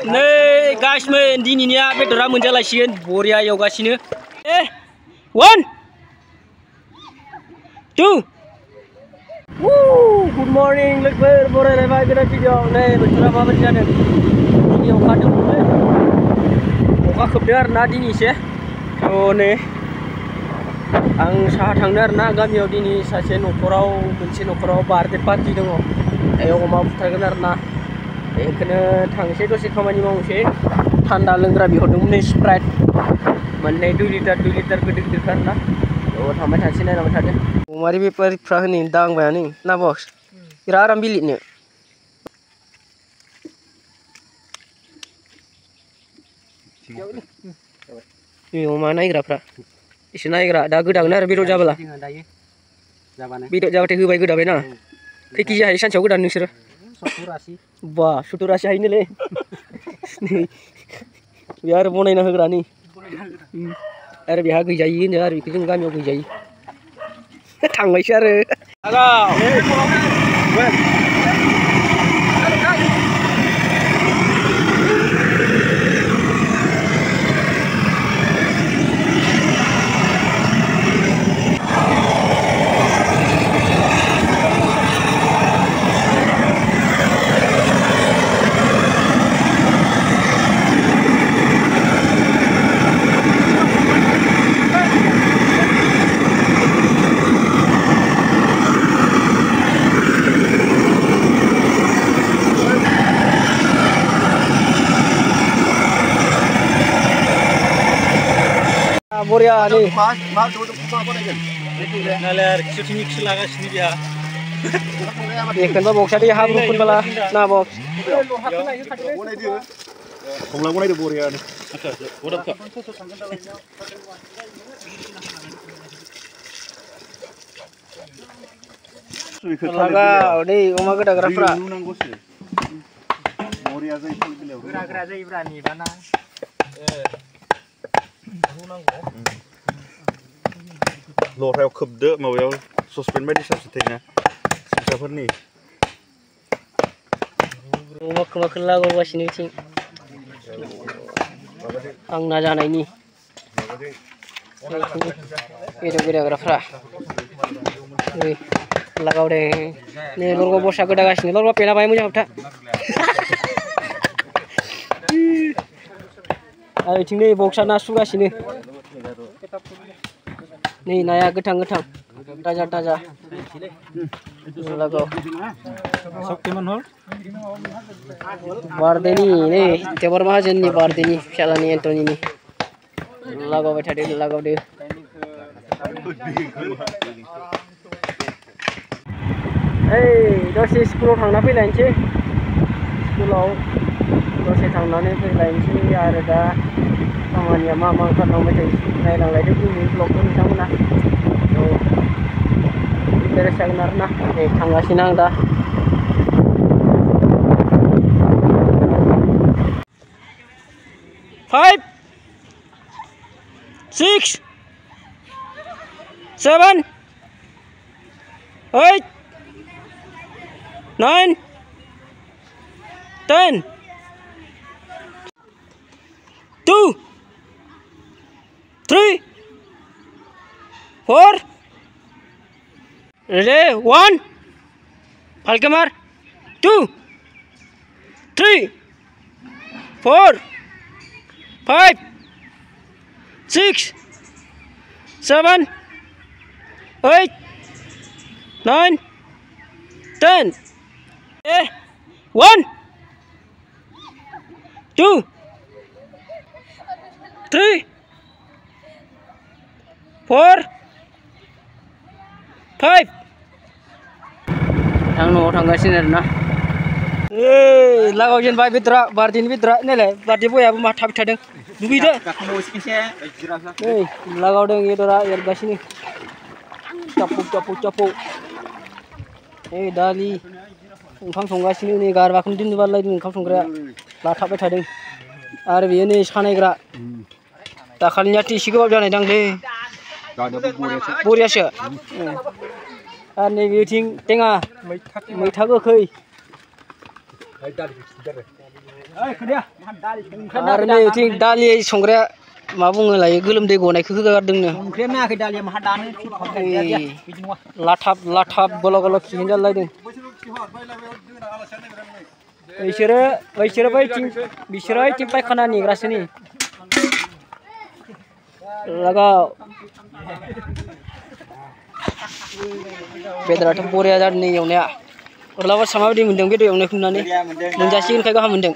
Nei guysmen dininiya bedora मोनजालायसिगोन बरिया एवगासिनो 1 2 Good morning लोगोफोर बरायलायबाय गोदान video नै बोथोरा माबायदि जादों दिनै अखा दंमोन अखा खोबदों आरोना दिनै एसे नै आं साहा थांदों आरोना गामियाव दिनै सासे न'खराव मोनसे न'खराव बार्थडे पार्टी दङ बेयाव अमा बुथारगोन आरोना बेखौनो थांसै दसे खामानि मावनोसै थान्दा लोंग्रा बिहरदोंमोन नै स्प्राइट मोननै 2 लिटार गिदिर गिदिरखा आरोना बेयाव थांबाय थानोसै नायलांबाय थादो अमारि बेफारिफ्रा होनै दांबायानो ना बक्स बिराद आराम बिलिदनो नै अमा नायग्राफ्रा एसे नायग्रा दा गोदागोन आरो बेदर जाबोला बेदर जाबाथाय होबाय गोदाबायना खै केजि हायो सानसेयाव गोदान नोंसोरो 70-80 बा 70-80 हायोनोलै बे आरो बनायना होग्रा नै आरो बेहा गैजायि होनो आरो बेखौ जों गामियाव गैजायि थांबायसो आरो बरिया nih nalar mix lagasini dia बेखौनोबा बक्सा दै हाब्रु फुनबाला ना बक्स हमला बनायदो बरियानो लागाव नै अमा गोदाग्राफ्रा बरिया जायो गोरा जायोब्रा निबाना लथायाव खोबदो माबायाव ससपेन बायदि सारसुथायना सिमसाफोरनि अमा खोमा लागावगासिनो बिथिं आंना जानायनि बेदर गोदाग्राफ्रा लागावदों नै लरगाव बसा गोदागासिनो लरगाव पेना बाहाय मोजां हाबथा आरो बिथिं नै बक्सा ना सुगासिनो नै नाया गोथां ताजा लागाव बार्थडेनि नै देबर माहाजोननि बार्थडेनि फिसालानि एन्टनिनि लागावबाय थादो लागावदो दसे स्कुलाव थांना फैलायनोसै स्कुलाव दसे थांनानै फैलायनोसै आरो दा खामानिया मा ओंखारलांबाय थायो नायलांलायदो दिनै ब्लगखौ नोंथांमोना इन्टारेस्ट जागोन आरोना नै थांगासिनो आं दा Five, 6, 7, 8, 9, 10, 2, 3, 4, ready, 1, falke maar, 2, 3, 4, 5, 6, 7, 8, 9, 10. 1, 2, 3, 4, 5. आं न'आव थांगासिनो आरोना लागाव जेनबाय बेदरा बार्थडेनि बेदरा नायलाय बार्थडे बयाबो मा थाबाय थादों दुगैदो नै लागावदों बेदरा एरगासिनो चापौ नै दालि ओंखाम संगासिनो नै गारबाखौनो दोननो बालायदों ओंखाम संग्राया लाथाबबाय थादों आरो बेयो नै सानायग्रा दाखालिनिया एसे गोबाव जानाय दांलै बरियासो आरो नै बेथिं टेङा मैथा गोखै आरो नै इथिं दालि संग्राया मा बुङो लायो गोलोमदै गनायखौ होगारदोंनो लाथाब लाथाब गला गला खिहैनो जालायदों बिसोरो बैथिं पायखाना नेग्रासो नै लागाव बेदराथ' बरिया जादों नै एवनाया अरलाबा माबायदि मोन्दों बेदर एवनायखौ नुनानै मोनजासिगोनखाय गाहाम मोन्दों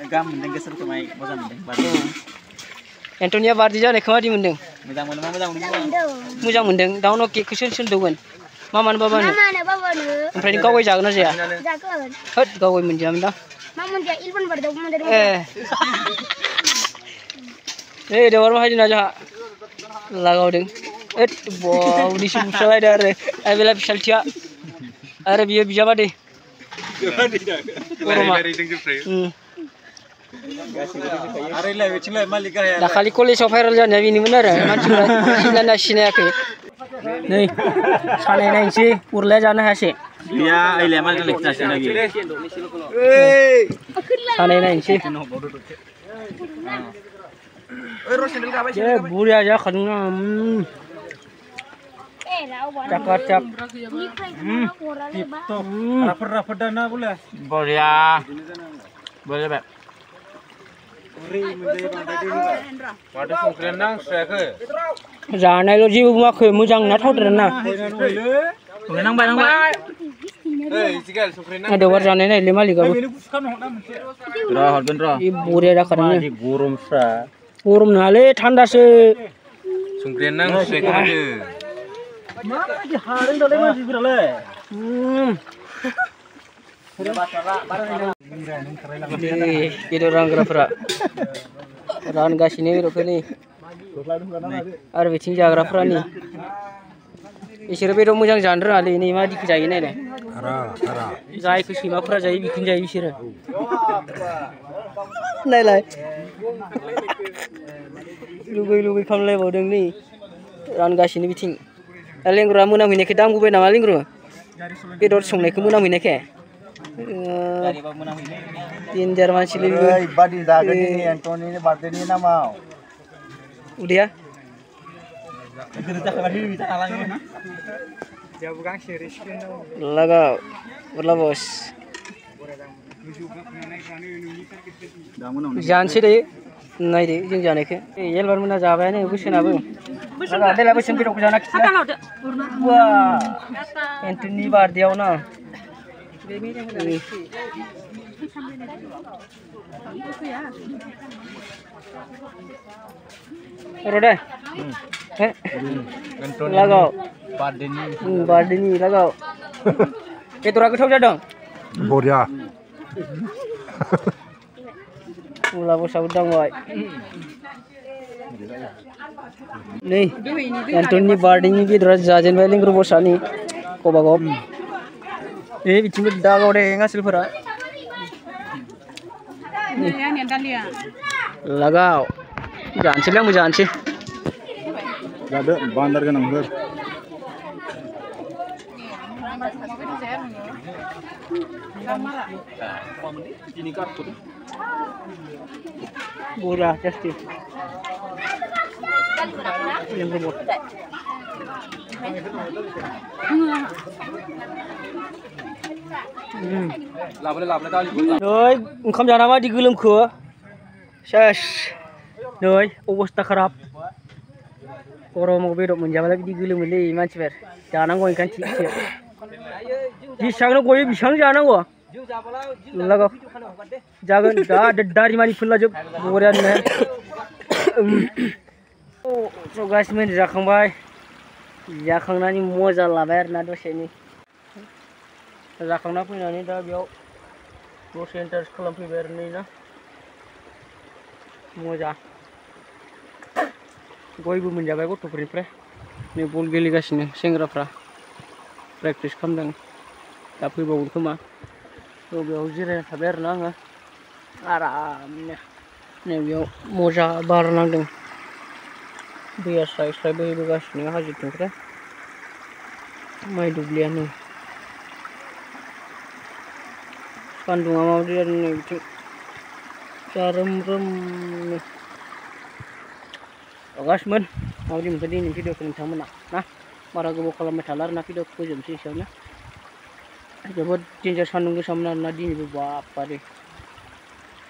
एन्टनिया बारदि जानायखौ माबायदि मोन्दों मोजां मोन्दों दा उनाव केकखौ सोर दौगोन मामानो बाबानो ओमफ्राय नों गावै जागोन ना जाया होद गावै मोनजायामोन दा ए देवार बाहायदों ना जोंहा लागावदों होद बावदिसो बुस्रालायदों आरो बेला फिसालथिया आरो बियो बिजामादै दाखालि कलेजाव भाइरेल जानाया बेनोमोन आरो मानसिफोरा सिनायाखै नै सानाय नायनोसै उरलाया जानो हायासै सानाय नायनोसै बुरिया जाखादोंना cakap rapat dana boleh boleh boleh beb जानायल' जेबो बुङाखै मोजां ना थावदों ना देवार जानाय नायलै मालिकाबो बरिया जाखादों गरम नङालै थान्दासो संख्रियानो नांस्रायाखै माबायदि हादों दालाय मानसिफोरालाय बेदर रानग्राफोरा रानगासिनो बेदरखौ नै आरो बिथिं जाग्राफोरा नै बिसोरो बेदर मोजां जानो रोङालै नै माबायदिखौ जायो नायलाय जायखौ सैमाफोरा जायो बेखौनो जायो बिसोरो नायलाय लुगै खालामलायबावदों नै रानगासिनो बिथिं लेंग्रुआ मोनामहैनायखाय दांबोबाय नामा लेंग्रु बेदर संनायखौ मोनामहैनायखाय डेन्जार मानसि उदैया लागाव गरला बस जानोसै दायो नायदो जों जानायखौ एलबार मोना जाबायानो बोसोनाबो देला बोसोन बेदरखौ जाना खिथिना वा एन्टनि बार्थडेआव ना रदे लागाव बार्थडेनि लागाव बेदरा गोथाव जादों बरिया मुला बसाबो दांबाय नै एन्टनि बार्थडेनि बेदरा जाजेनबाय लेंग्रु बसानि गबागाव नै बिथिंबो दागाव दे गासैफोरा लागाव जानोसैलै आंबो जानोसै जादो बान्दार गोनांफोर Murah pasti. Yang robot. Noi, oंखाम जाना मादि गोलोमखो सेस नै अबस्था खराब गरमाव बेदर मोनजाबालाय बिदि गोलोमोलै मानसिफोर जानांगौ ओंखायनो थिगसे जेसांनो गयो बेसांनो जानांगौ लागाव जागोन दा दारि मानि फुनलाजोब बरियानो गासिबो जाखांनानै मजा लाबाय आरोना दसेनि जाखांना फैनानै दा बेयाव दसे इन्टारेस्ट खालामफैबाय आरो नै ना मजा गयबो मोनजाबाय गथ'फोरनिफ्राय नै बल गेलेगासिनो सेंग्राफ्रा प्रेक्टिस खालामदों दा फैबावगोन खोमा बेयाव जिरायना थाबाय आरोना आङो आरामनो नै बेयाव मजा बार नांदों दैया स्राय स्राय बोहैबोगासिनो हाजोथिंनिफ्राय माइ दुब्लियानो सान्दुङा माबायदि जादों नै बिथिं Rem-rem nih. Guys men, mau tadi ini video ke nonton nah, mara gue kalau metalar na video ko jam sih soalnya. Coba jinja sanung ke sama na di ini apa deh.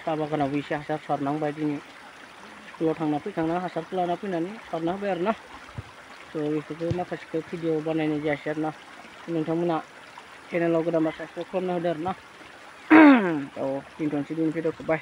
Sama kena bisa hasar sarnang baik ini. Keluar tang napi tang hasar keluar napi nani sarnang bayar nah. So itu tuh nak kasih video banana jasar nah. Nonton channel lo udah masa subscribe nah udah nah. So tonton sini video ke bye.